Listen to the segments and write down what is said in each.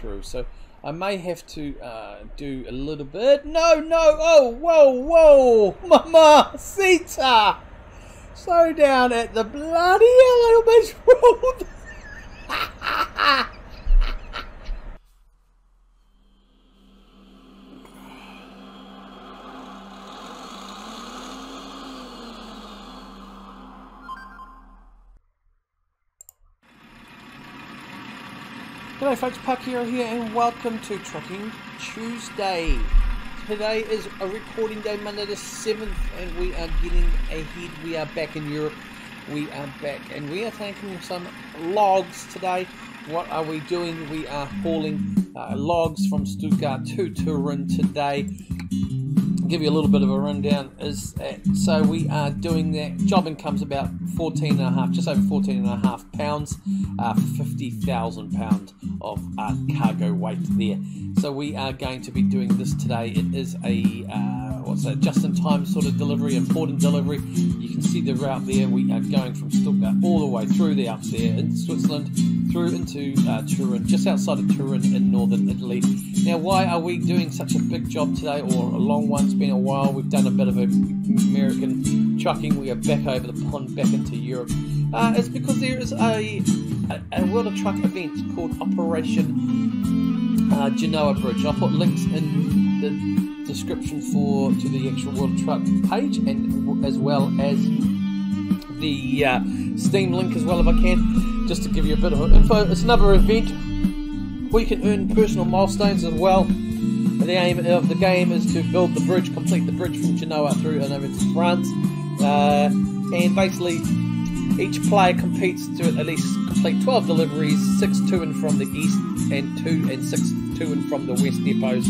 through. So I may have to do a little bit. No, oh, whoa, Mamacita! Slow down at the bloody yellow bitch road. G'day folks, Parkera here and welcome to Trucking Tuesday. Today is a recording day, Monday the 7th, and we are getting ahead. We are back in Europe. We are back and we are taking some logs today. What are we doing? We are hauling logs from Stuttgart to Turin today. I'll give you a little bit of a rundown. So we are doing that. Job income's about 14.5, just over 14.5 pounds, 50,000 pounds of cargo weight there. So we are going to be doing this today. It is a just-in-time sort of delivery, important delivery. You can see the route there. We are going from Stuttgart all the way through there, up there in Switzerland, through into Turin, just outside of Turin in northern Italy. Now, why are we doing such a big job today, or a long one? It's been a while. We've done a bit of American trucking. We are back over the pond, back into Europe. It's because there is a World of Truck event called Operation Genoa Bridge. I'll put links in the description to the actual World of Truck page, and as well as the Steam link as well if I can, just to give you a bit of info. It's another event where you can earn personal milestones as well. The aim of the game is to build the bridge, complete the bridge from Genoa through and over to France, and basically each player competes to at least complete 12 deliveries, 6 to and from the east and 6 to and from the west depots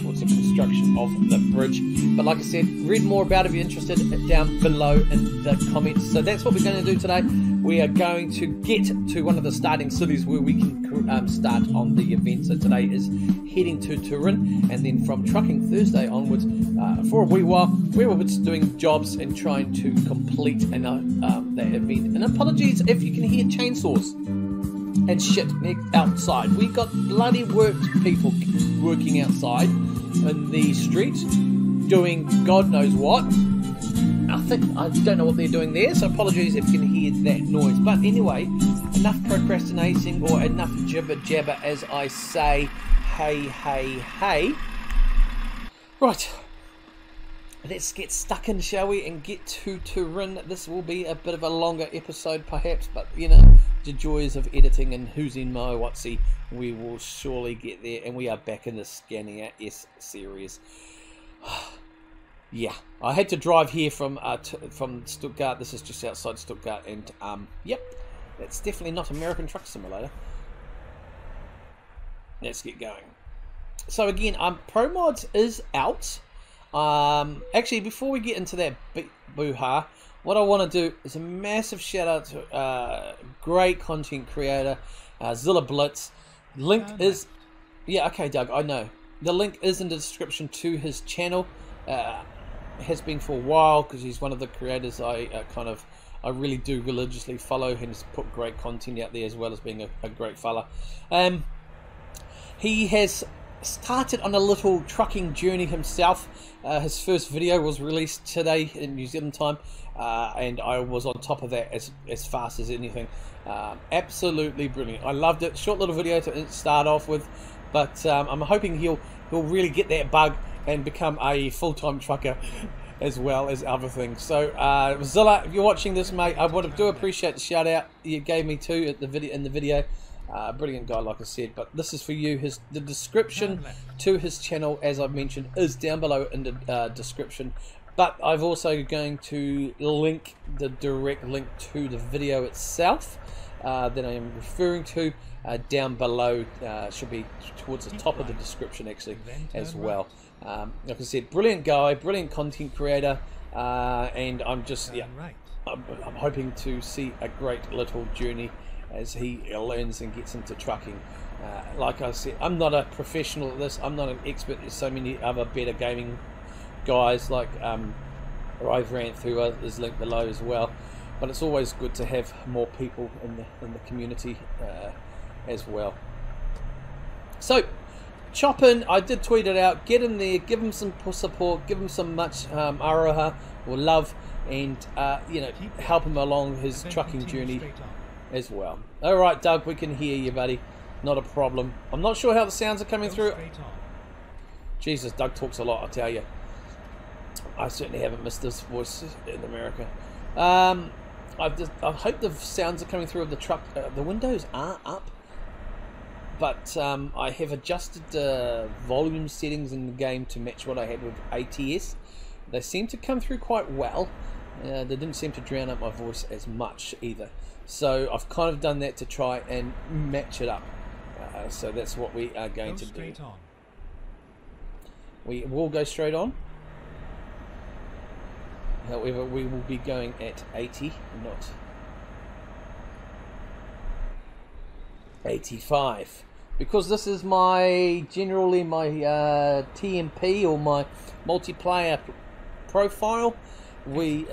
towards the construction of the bridge. But like I said, read more about it if you're interested down below in the comments. So that's what we're going to do today. We are going to get to one of the starting cities where we can start on the event. So today is heading to Turin, and then from Trucking Thursday onwards, for a wee while, we were just doing jobs and trying to complete that event. And apologies if you can hear chainsaws and shit outside. We got bloody people working outside in the street doing God knows what. I don't know what they're doing there, so apologies if you can hear that noise. But anyway, enough procrastinating, or enough jibber jabber, as I say. Hey. Right, let's get stuck in, shall we, and get to Turin. This will be a bit of a longer episode perhaps, but you know, the joys of editing and who's in my whatsy, we will surely get there. And we are back in the Scania S series. Yeah, I had to drive here from Stuttgart. This is just outside Stuttgart, and yep, that's definitely not American Truck Simulator. Let's get going. So again, ProMods is out. Actually, before we get into that boo-ha, what I want to do is a massive shout out to great content creator, Zilla Blitz. Link is, yeah, okay, Doug, I know. The link is in the description to his channel. Has been for a while, because he's one of the creators I really do religiously follow, and he's put great content out there, as well as being a great fella. He has started on a little trucking journey himself. His first video was released today in New Zealand time, and I was on top of that as fast as anything. Absolutely brilliant. I loved it. Short little video to start off with, but I'm hoping he'll really get that bug and become a full-time trucker as well as other things. So Zilla, if you're watching this, mate, I do appreciate the shout out you gave me too in the video. Brilliant guy, like I said. But this is for you. The description to his channel, as I've mentioned, is down below in the description. But I've also going to link the direct link to the video itself that I am referring to down below. Should be towards the top of the description actually as well. Like I said, brilliant guy, brilliant content creator, and I'm just I'm hoping to see a great little journey as he learns and gets into trucking. Like I said, I'm not a professional at this. I'm not an expert. There's so many other better gaming guys like I've ran through is linked below as well. But it's always good to have more people in the community as well. So, chop in. I did tweet it out. Get in there. Give him some support. Give him some much aroha or love, and you know, help him along his trucking journey as well. All right, Doug, we can hear you, buddy. Not a problem. I'm not sure how the sounds are coming through. Jesus, Doug talks a lot, I tell you. I certainly haven't missed this voice in America. I hope the sounds are coming through of the truck. The windows are up, but I have adjusted the volume settings in the game to match what I had with ATS. They seem to come through quite well. They didn't seem to drown out my voice as much either. So I've kind of done that to try and match it up. So that's what we are going to do. We will go straight on. However, we will be going at 80, not 85. Because this is generally my TMP or my multiplayer profile, we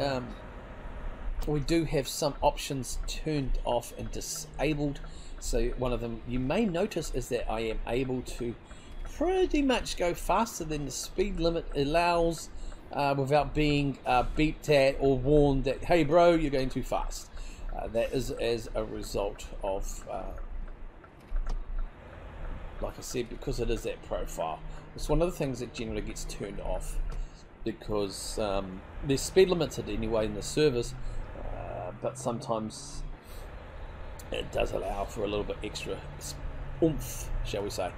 do have some options turned off and disabled. So one of them you may notice is that I am able to pretty much go faster than the speed limit allows without being beeped at or warned that, hey bro, you're going too fast. That is as a result of, like I said, because it is that profile. It's one of the things that generally gets turned off because there's speed limited anyway in the servers, but sometimes it does allow for a little bit extra oomph, shall we say.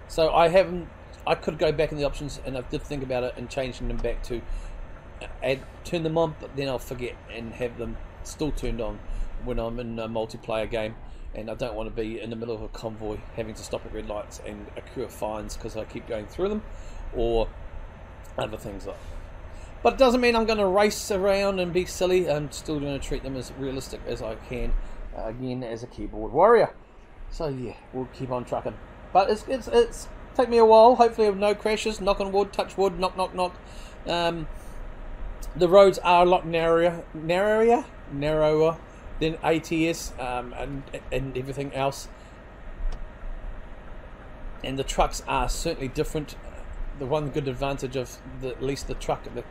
So I could go back in the options, and I did think about it and changing them back to turn them on, but then I'll forget and have them still turned on when I'm in a multiplayer game, and I don't want to be in the middle of a convoy having to stop at red lights and accrue fines because I keep going through them, or other things like that. But it doesn't mean I'm going to race around and be silly. I'm still going to treat them as realistic as I can, again, as a keyboard warrior. So yeah, we'll keep on trucking. But it's take me a while. Hopefully no crashes. Knock on wood, touch wood, knock, knock, knock. The roads are a lot narrower than ATS and everything else. And the trucks are certainly different. The one good advantage of at least the truck that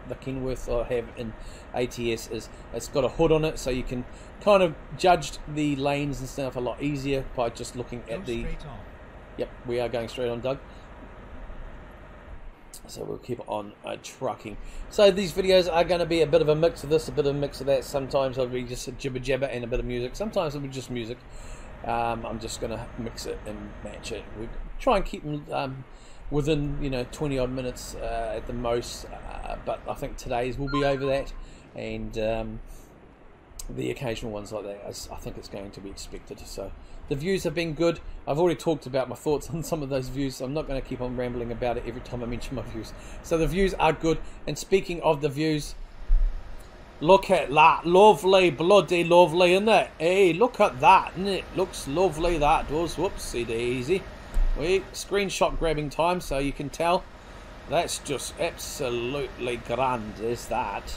the Kenworth I have in ATS is it's got a hood on it, so you can kind of judge the lanes and stuff a lot easier by just looking at the... Yep, we are going straight on, Doug. So we'll keep on trucking. So these videos are going to be a bit of a mix of this, a bit of a mix of that. Sometimes it'll be just a jibber jabber and a bit of music. Sometimes it'll be just music. I'm just going to mix it and match it. We try and keep them within 20 odd minutes at the most. But I think today's will be over that, and the occasional ones like that, I think it's going to be expected. So the views have been good. I've already talked about my thoughts on some of those views, so I'm not going to keep on rambling about it every time I mention my views. So the views are good. And speaking of the views, look at that. Lovely, bloody lovely, isn't it? Hey, look at that, isn't it? Looks lovely, that does. Whoopsie daisy. Wait, screenshot grabbing time, so you can tell. That's just absolutely grand, is that?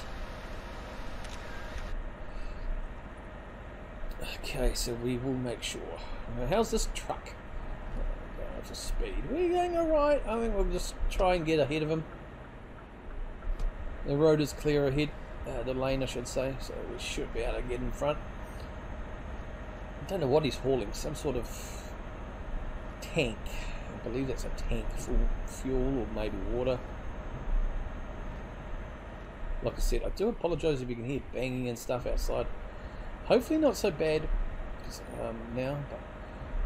Okay, so we will make sure. Now, how's this truck? Going for speed. We're going alright. I think we'll just try and get ahead of him. The road is clear ahead. The lane, I should say. So we should be able to get in front. I don't know what he's hauling. Some sort of tank. I believe that's a tank full of fuel or maybe water. Like I said, I do apologise if you can hear banging and stuff outside. Hopefully not so bad now, but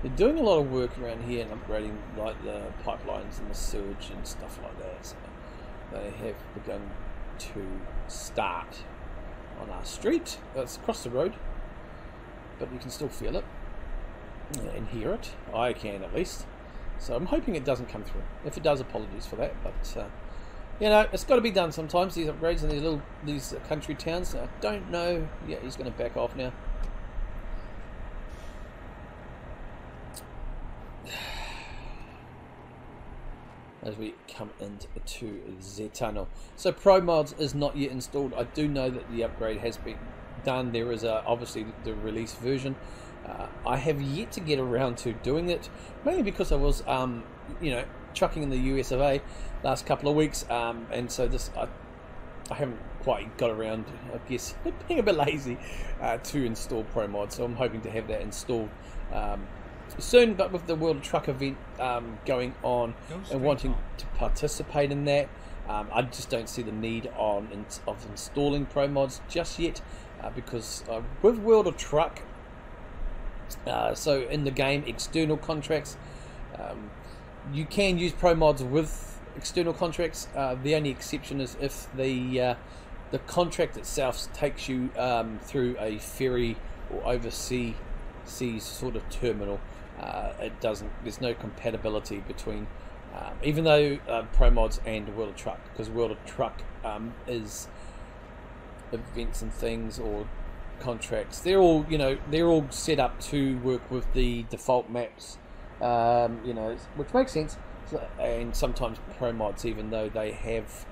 they're doing a lot of work around here and upgrading like the pipelines and the sewage and stuff like that. So they have begun to start on our street. It's across the road, but you can still feel it and hear it. I can, at least. So I'm hoping it doesn't come through. If it does, apologies for that. But it's got to be done sometimes. These upgrades in these country towns. I don't know. Yeah, he's going to back off now. As we come into the tunnel. So ProMods is not yet installed. I do know that the upgrade has been done. There is obviously the release version. I have yet to get around to doing it, mainly because I was, you know, trucking in the US of A last couple of weeks, and so I haven't quite got around, I guess, being a bit lazy, to install ProMods. So I'm hoping to have that installed soon. But with the World Truck event going on and wanting to participate in that, I just don't see the need of installing ProMods just yet, because with World of Truck, so in the game external contracts, you can use ProMods with external contracts. The only exception is if the contract itself takes you through a ferry or overseas sort of terminal. It doesn't. There's no compatibility between, even though ProMods and World of Truck, because World of Truck is events and things or contracts. They're all, you know, they're all set up to work with the default maps, you know, which makes sense. And sometimes ProMods, even though they have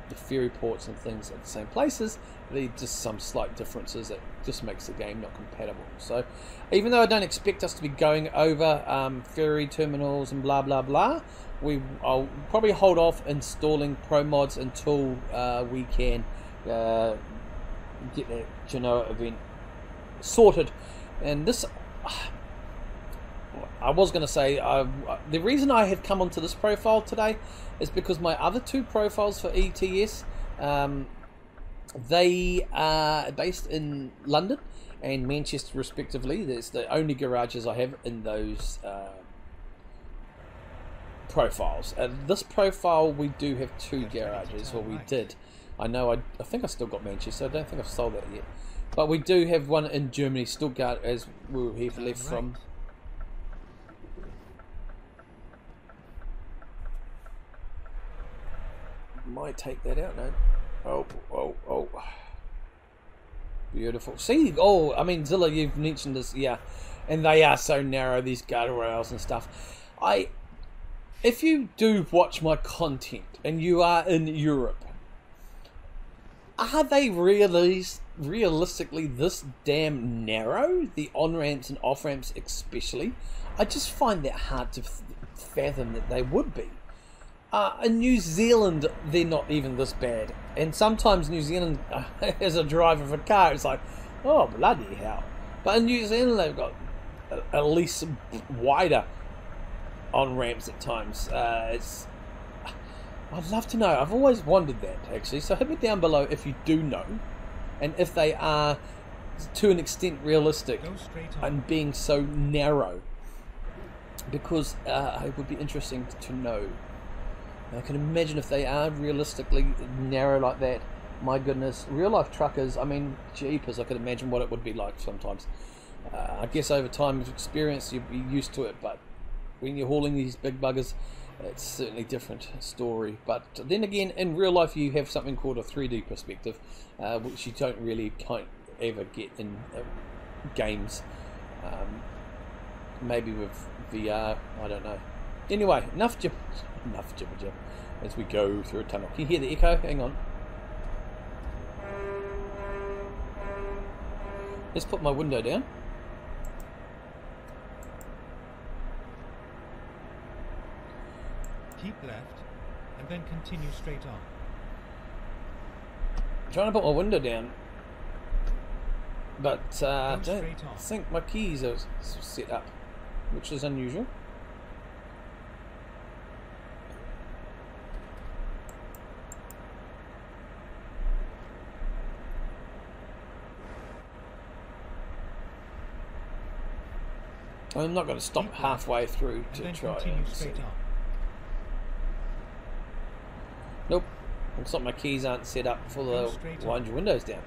the ferry ports and things at the same places, there's just some slight differences that just makes the game not compatible. So even though I don't expect us to be going over ferry terminals and blah blah blah, I'll probably hold off installing ProMods until we can get that Genoa event sorted. And this, I was going to say, the reason I have come onto this profile today is because my other two profiles for ETS, they are based in London and Manchester respectively. That's the only garages I have in those profiles. This profile we do have two garages, or we did. I know, I think I still got Manchester. I don't think I've sold that yet. But we do have one in Germany, Stuttgart, as we were here left from. Might take that out now. Oh. Beautiful. See, I mean, Zilla, you've mentioned this, yeah. And they are so narrow, these guardrails and stuff. If you do watch my content and you are in Europe, are they realistically this damn narrow? The on-ramps and off-ramps especially? I just find that hard to fathom that they would be. In New Zealand, they're not even this bad. And sometimes New Zealand, as a driver of a car, it's like, oh, bloody hell. But in New Zealand, they've got at least wider on-ramps at times. I'd love to know. I've always wondered that, actually. So hit me down below if you do know. And if they are, to an extent, realistic and being so narrow. Because it would be interesting to know. I can imagine if they are realistically narrow like that. My goodness, real life truckers, I mean, jeepers, I could imagine what it would be like sometimes. I guess over time of experience you'd be used to it, but when you're hauling these big buggers, it's certainly a different story. But then again, in real life you have something called a 3D perspective, which you can't ever get in games. Maybe with VR, I don't know. Anyway, enough jibber jab as we go through a tunnel. Can you hear the echo? Hang on. Let's put my window down. Keep left and then continue straight on. I'm trying to put my window down, but I don't think my keys are set up, which is unusual. I'm not going to stop halfway through to try and see. Nope, looks like my keys aren't set up for the wind your windows down.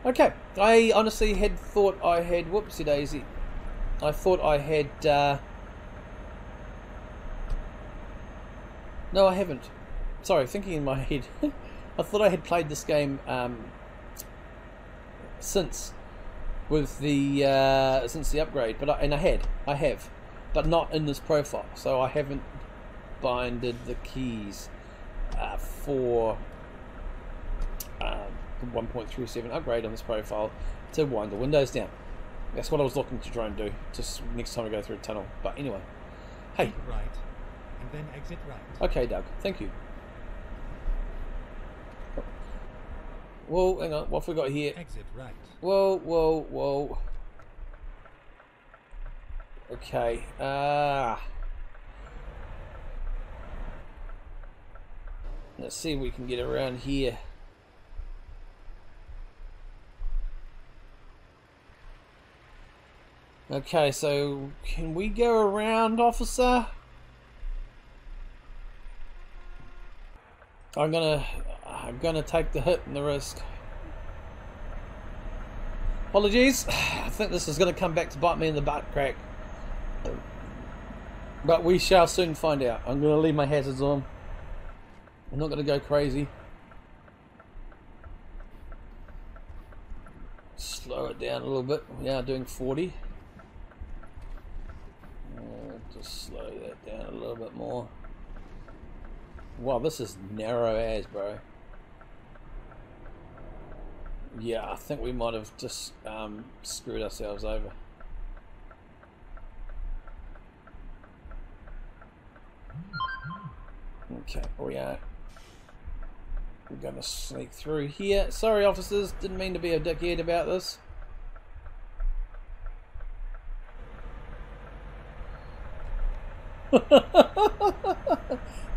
Okay, I honestly had thought I had, whoopsie daisy, I thought I had, no I haven't, sorry, thinking in my head, I thought I had played this game since the upgrade, but I have, but not in this profile, so I haven't binded the keys for the 1.37 upgrade on this profile to wind the windows down. That's what I was looking to try and do, just next time we go through a tunnel. But anyway. Hey. Keep right, and then exit right. Okay, Doug. Thank you. Whoa, hang on. What have we got here? Exit right. Whoa, whoa, whoa. Okay. Let's see if we can get around here. Okay, so can we go around, officer? I'm gonna take the hit and the risk. Apologies. I think this is gonna come back to bite me in the butt crack. But we shall soon find out. I'm gonna leave my hazards on. I'm not gonna go crazy. Slow it down a little bit. We are doing 40. Just slow that down a little bit more. Wow, this is narrow as, bro. Yeah, I think we might have just screwed ourselves over. Okay, we're gonna sneak through here. Sorry, officers, didn't mean to be a dickhead about this.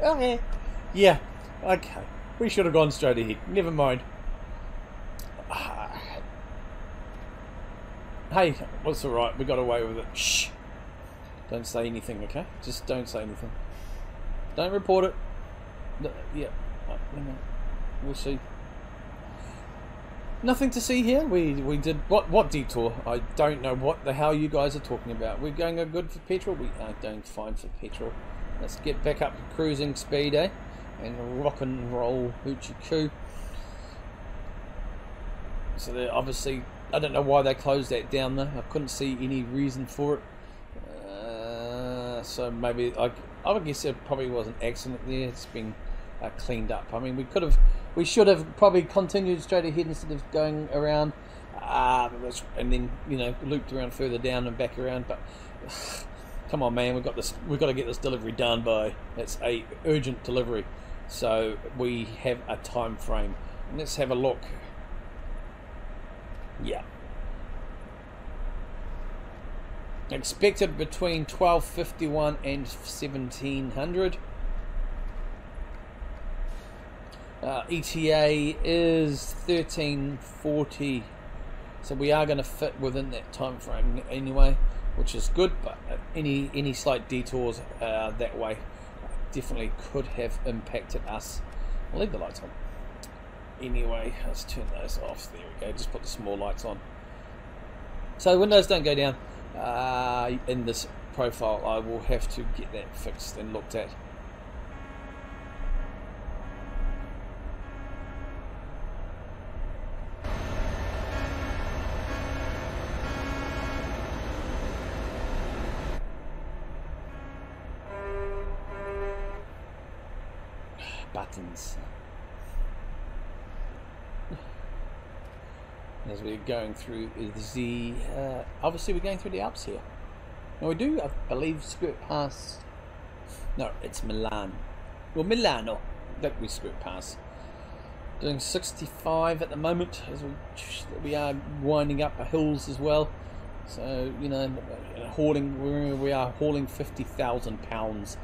Okay. Yeah, okay. We should have gone straight ahead. Never mind. Hey, what's alright? We got away with it. Shh. Don't say anything, okay? Just don't say anything. Don't report it. Yeah. We'll see. Nothing to see here. We did what detour? I don't know what the hell you guys are talking about. We're going good for petrol. We are going fine for petrol. Let's get back up to cruising speed, eh? And rock and roll hoochie coo. So they're obviously, I don't know why they closed that down though. I couldn't see any reason for it. So maybe I would guess there probably was an accident there. It's been cleaned up. I mean, we should have probably continued straight ahead instead of going around, and then looped around further down and back around. But come on, man, we've got to get this delivery done by. It's a urgent delivery, so we have a time frame. Let's have a look. Yeah. Expected between 12:51 and 1700. ETA is 13:40, so we are going to fit within that time frame anyway, which is good. But any slight detours that way definitely could have impacted us. I'll leave the lights on. Anyway, let's turn those off. There we go. Just put the small lights on, so windows don't go down. In this profile, I will have to get that fixed and looked at. Buttons. As we're going through the obviously we're going through the Alps here. Now we do, I believe, skirt past. No, it's Milan. Well, Milano that we skirt past. Doing 65 at the moment as we are winding up the hills as well. So hauling. We are hauling 50,000 pounds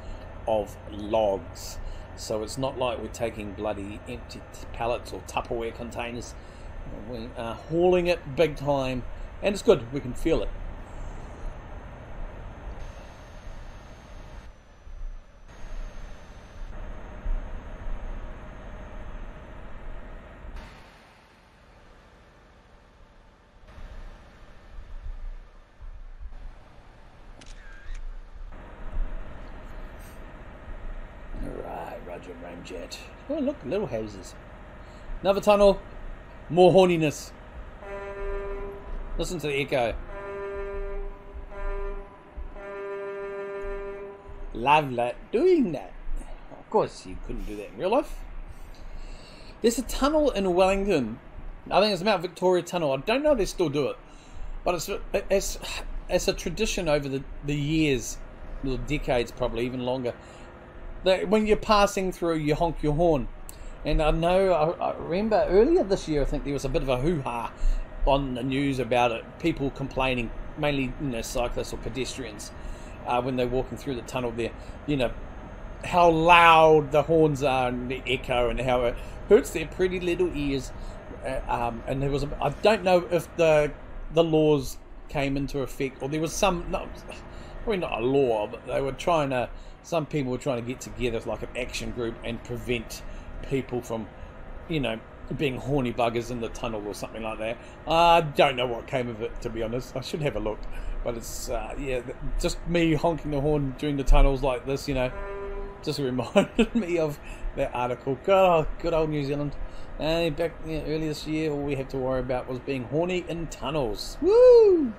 of logs. So it's not like we're taking bloody empty pallets or Tupperware containers. We are hauling it big time, and it's good. We can feel it. Alright, Roger, Ramjet. Oh, look, little houses. Another tunnel. More horniness. Listen to the echo. Love doing that. Of course, you couldn't do that in real life. There's a tunnel in Wellington. I think it's Mount Victoria Tunnel. I don't know if they still do it. But it's a tradition over the years, or decades, probably even longer, that when you're passing through, you honk your horn. And I know, I remember earlier this year, I think there was a bit of a hoo-ha on the news about it. People complaining, mainly cyclists or pedestrians, when they're walking through the tunnel there. How loud the horns are and the echo and how it hurts their pretty little ears. And there was, I don't know if the laws came into effect, or there was probably not a law, but they were some people were trying to get together like an action group and prevent people from, being horny buggers in the tunnel or something like that. I don't know what came of it, to be honest. I should have a look, but it's just me honking the horn during the tunnels like this, just reminded me of that article. Good old New Zealand. And back early this year, all we had to worry about was being horny in tunnels. Woo!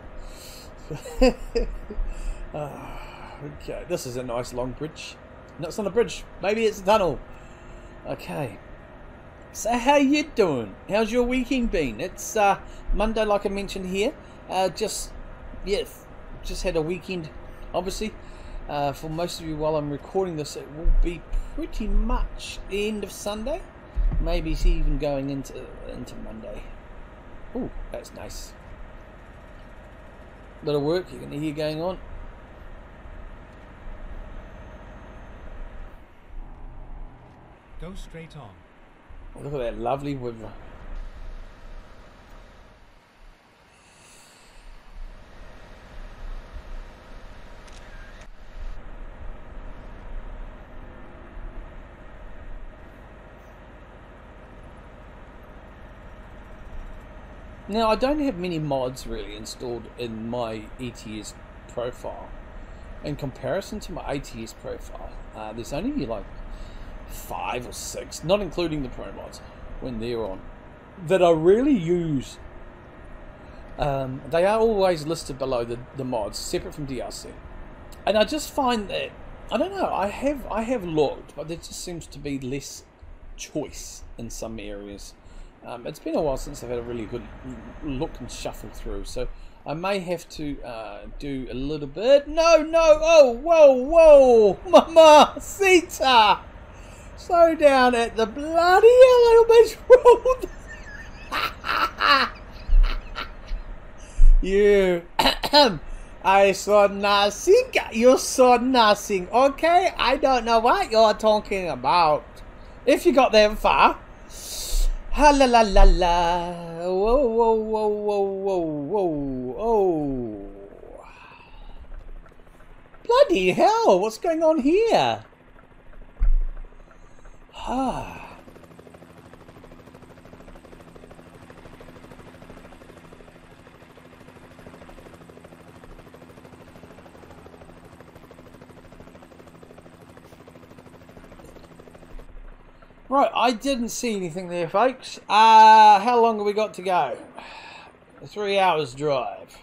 Okay, this is a nice long bridge. No, it's not a bridge. Maybe it's a tunnel. Okay. So how you doing? How's your weekend been? It's Monday, like I mentioned here. Just had a weekend, obviously. For most of you, while I'm recording this, it will be pretty much the end of Sunday. Maybe it's even going into Monday. Oh, that's nice. Bit of work you can hear going on. Go straight on. Look at that lovely river. Now, I don't have many mods really installed in my ETS profile. In comparison to my ATS profile, there's only like 5 or 6, not including the ProMods when they're on, that I really use. They are always listed below the mods, separate from DLC. And I just find that, I don't know, I have looked, but there just seems to be less choice in some areas. It's been a while since I've had a really good look and shuffle through, so I may have to do a little bit. No, oh, whoa, Mamacita! Slow down at the bloody yellow bitch road. You, I saw nothing. You saw nothing. Okay, I don't know what you're talking about. If you got that far. Ha la la la la. Whoa. Bloody hell, what's going on here? Right, I didn't see anything there, folks. How long have we got to go? 3 hours drive.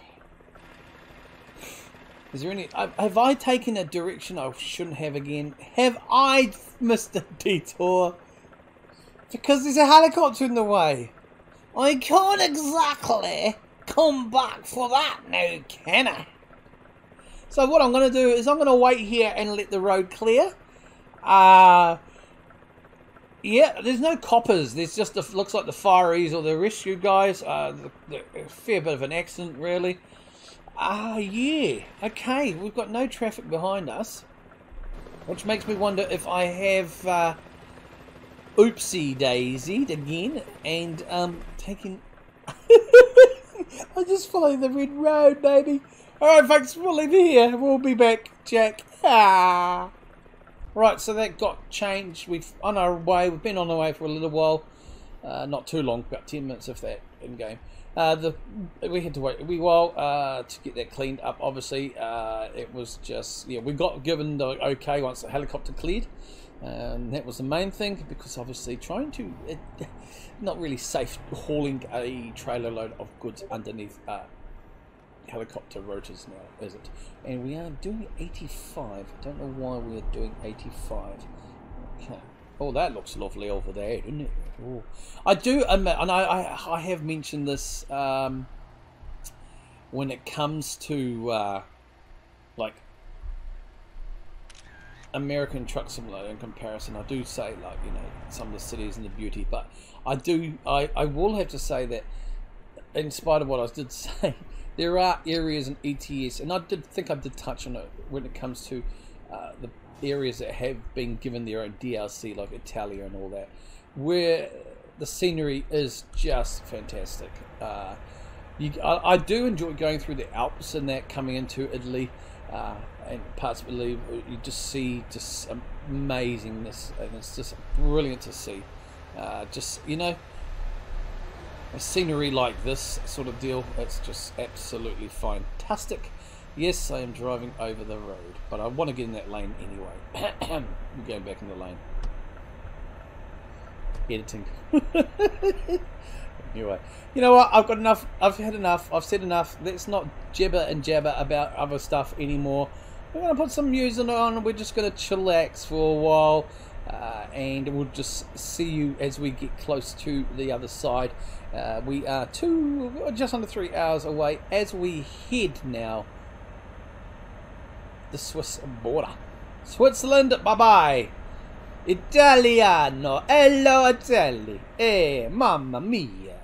Is there any... have I taken a direction I shouldn't have again? Have I missed a detour? Because there's a helicopter in the way. I can't exactly come back for that now, can I? So what I'm going to do is I'm going to wait here and let the road clear. Yeah, there's no coppers. There's just looks like the fireys or the rescue guys. A fair bit of an accident, really. Yeah. Okay, we've got no traffic behind us, which makes me wonder if I have oopsie daisied again and taking. I just follow the red road, baby. All right, folks, we'll leave it here. We'll be back, Jack. Right, so that got changed. We've on our way. We've been on our way for a little while, not too long, about 10 minutes if that in game. We had to wait a wee while to get that cleaned up. Obviously, it was just we got given the okay once the helicopter cleared, and that was the main thing, because obviously trying to not really safe hauling a trailer load of goods underneath helicopter rotors now, is it? And we are doing 85. I don't know why we are doing 85. Okay. Oh, that looks lovely over there, doesn't it? Oh. I do admit, and I have mentioned this when it comes to like American Truck Simulator in comparison. I do say, like, you know, some of the cities and the beauty, but I will have to say that in spite of what I did say, there are areas in ETS, and I did touch on it when it comes to the areas that have been given their own DLC, like Italia and all that, where the scenery is just fantastic. I do enjoy going through the Alps and that, coming into Italy and parts of Italy. You just see just amazingness, and it's just brilliant to see. Just, you know, a scenery like this sort of deal, it's just absolutely fantastic. Yes, I am driving over the road, but I want to get in that lane anyway. I'm going back in the lane. Editing. Anyway, you know what? I've got enough. I've had enough. I've said enough. Let's not jabber and jabber about other stuff anymore. We're going to put some music on. We're just going to chillax for a while. And we'll just see you as we get close to the other side. We are just under 3 hours away as we head now the Swiss border. Switzerland, bye bye. Italiano, hello Italy, mamma mia.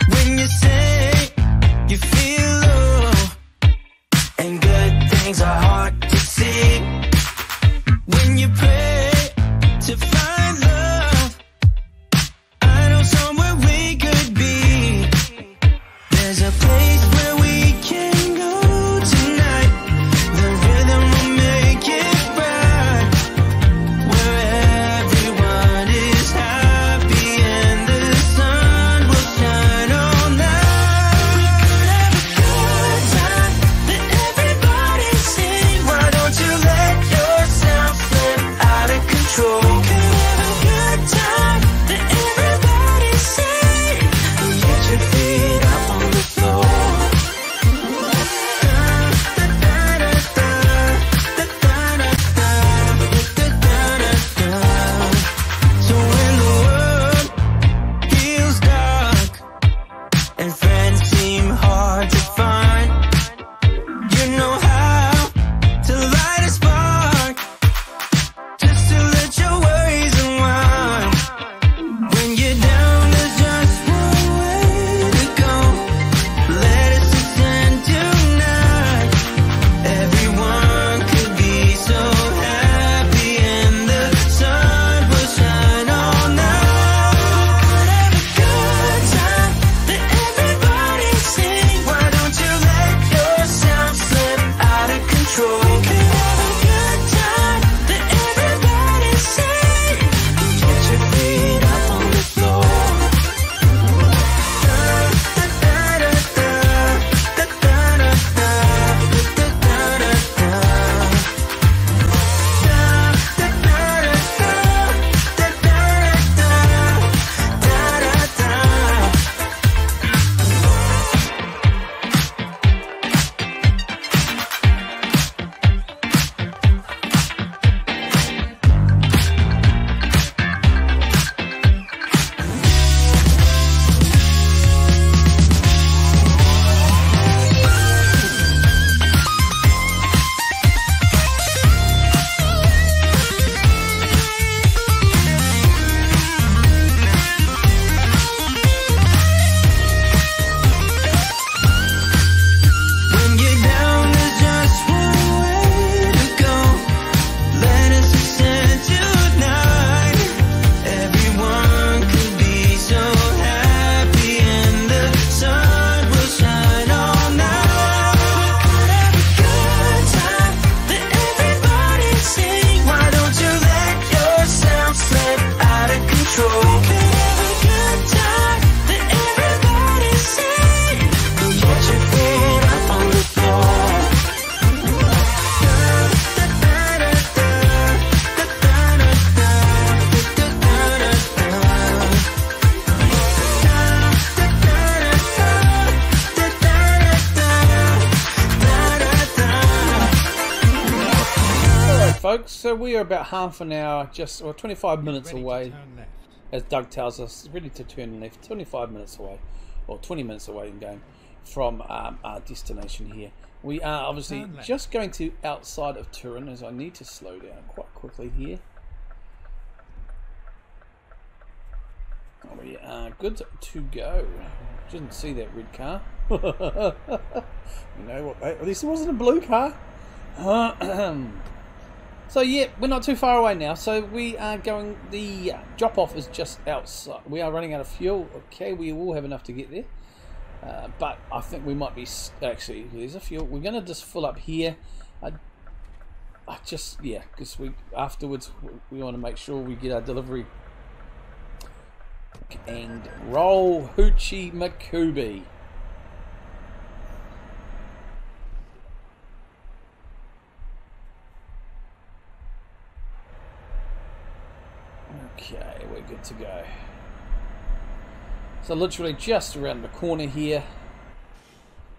When you say you feel low and good things are hard to see, when you pray to find love, I know somewhere we could be. There's a place where we can go tonight. The rhythm will make it right, where everyone is happy and the sun will shine all night. We could have a good time, let everybody sing. Why don't you let yourself slip out of control? We could have a good time, let everybody sing. Get your feet up on the floor. So when the world feels dark and friends seem hard to find, you know how to light a spark, just to let your worries unwind. When you're down, there's just one way to go. Let us ascend tonight. Everyone could be so happy and the sun will shine all night. Have a good time, let everybody sing. Why don't So we are about half an hour, or 25 minutes Ready to away, turn left. as Doug tells us, ready to turn left, 25 minutes away, or 20 minutes away in game from our destination here. We are obviously just going to outside of Turin, as I need to slow down quite quickly here. We are good to go. Didn't see that red car. You know what? At least it wasn't a blue car. So yeah, we're not too far away now. So we are going. The drop off is just outside. We are running out of fuel. Okay, we will have enough to get there. But I think we might be actually. There's a fuel. We're gonna just fill up here. I just because we afterwards we want to make sure we get our delivery. And roll Hoochie Makubi. Okay, we're good to go. So literally just around the corner here.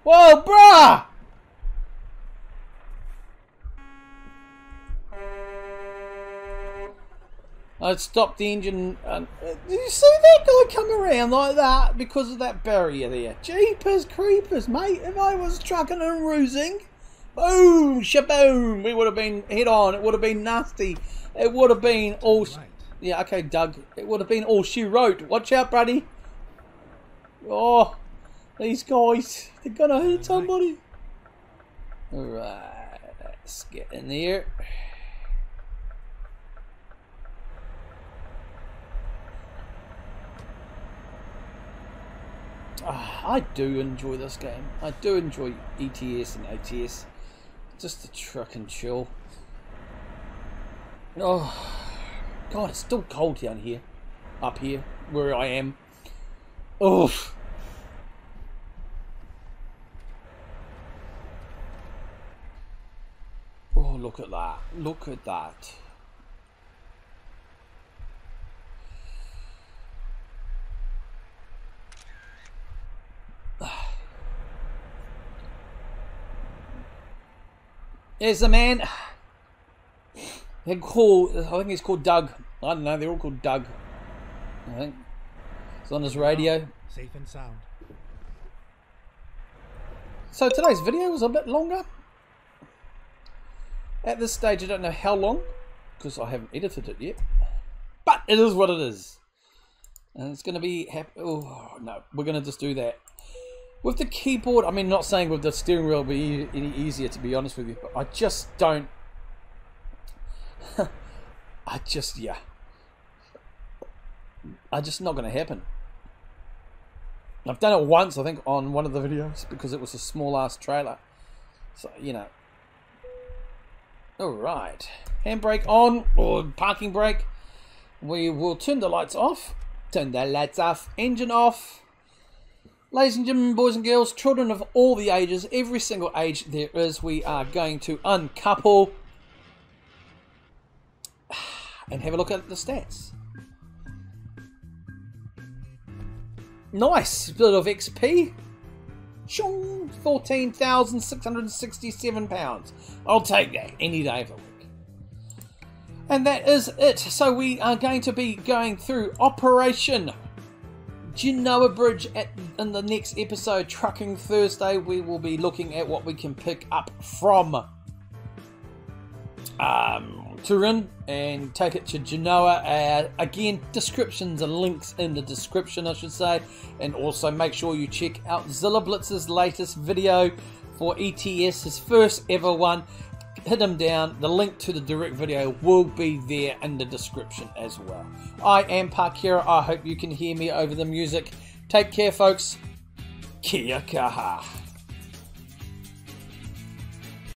Whoa, brah! I stopped the engine. Did you see that guy come around like that because of that barrier there? Jeepers creepers, mate. If I was trucking and roosing, boom, shaboom, we would have been head on. It would have been nasty. It would have been all... Yeah, okay, Doug. It would have been all she wrote. Watch out, buddy. Oh, these guys. They're going to hit somebody. Alright, let's get in there. I do enjoy this game. I do enjoy ETS and ATS. Just to truck and chill. Oh, God, it's still cold down here. Up here, where I am. Oof. Oh, look at that. Look at that. There's a man. They're called, I think he's called Doug. I don't know, they're all called Doug. I think. It's on his radio. Safe and sound. So today's video was a bit longer. At this stage I don't know how long, because I haven't edited it yet. But it is what it is. And it's going to be oh no, we're going to just do that. With the keyboard, I mean, not saying with the steering wheel will be any easier, to be honest with you, but I just don't. I just not going to happen. I've done it once, I think, on one of the videos because it was a small ass trailer. So, you know. Alright. Handbrake on, or parking brake. We will turn the lights off. Turn the lights off. Engine off. Ladies and gentlemen, boys and girls, children of all the ages, every single age there is, we are going to uncouple and have a look at the stats. Nice bit of XP. 14,667 pounds. I'll take that any day of the week. And that is it. So we are going to be going through Operation Genoa Bridge in the next episode, Trucking Thursday. We will be looking at what we can pick up from Turin and take it to Genoa. Again, descriptions and links in the description, I should say. And also make sure you check out Zilla Blitz's latest video for ETS, his first ever one. Hit him down. The link to the direct video will be there in the description as well. I am Parkera. I hope you can hear me over the music. Take care, folks. Kia kaha.